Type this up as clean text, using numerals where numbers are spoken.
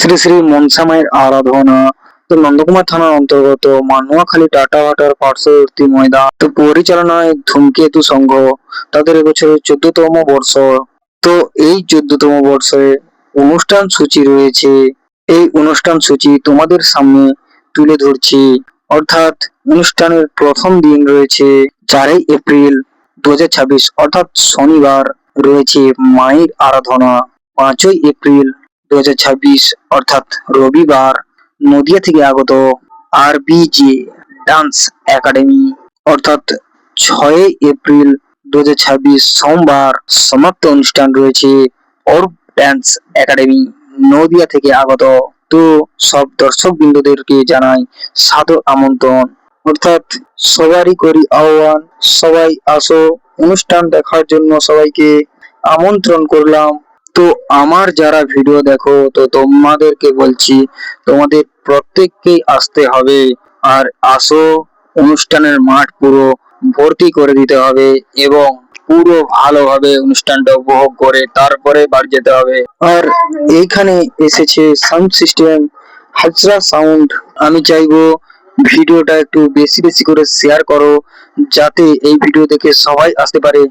শ্রী শ্রী মনসামায়ের আরাধনা। তো নন্দকুমার থানার অন্তর্গত নোয়াখালী টাটাঘাটার পার্শ্ববর্তী ময়দান। তো পরিচালনায় ধূমকেতু সংঘ, তাদের এবছরের 14তম বর্ষ। তো এই 14তম বর্ষে অনুষ্ঠান সূচি রয়েছে। এই অনুষ্ঠান সূচি তোমাদের সামনে তুলে ধরছি। অর্থাৎ অনুষ্ঠানের প্রথম দিন রয়েছে 4ই এপ্রিল 2026, অর্থাৎ শনিবার রয়েছে মায়ের আরাধনা। 5ই এপ্রিল 2026 অর্থাৎ রবিবার নদিয়া থেকে আগত RBJ ডান্স একাডেমি। অর্থাৎ 6ই এপ্রিল 2026 সোমবার সমাপ্ত অনুষ্ঠান রয়েছে অর্ক ডান্স একাডেমি নদিয়া থেকে আগত। তো সব দর্শক বিন্দুদেরকে জানাই সাদর আমন্ত্রণ। অর্থাৎ সবারই করি আহ্বান, সবাই আসো অনুষ্ঠান দেখার জন্য, সবাইকে আমন্ত্রণ করলাম। তো আমার যারা ভিডিও দেখো, তো তোমাদেরকে বলছি তোমাদের প্রত্যেককেই আসতে হবে। আর আসো, অনুষ্ঠানের মাঠ পুরো ভর্তি করে দিতে হবে এবং পুরো ভালোভাবে অনুষ্ঠানটা উপভোগ করে তারপরে বাড়ি যেতে হবে। আর এইখানে এসেছে সাউন্ড সিস্টেম হাজরা সাউন্ড। আমি চাইবো ভিডিওটা একটু বেশি বেশি করে শেয়ার করো, যাতে এই ভিডিও দেখে সবাই আসতে পারে।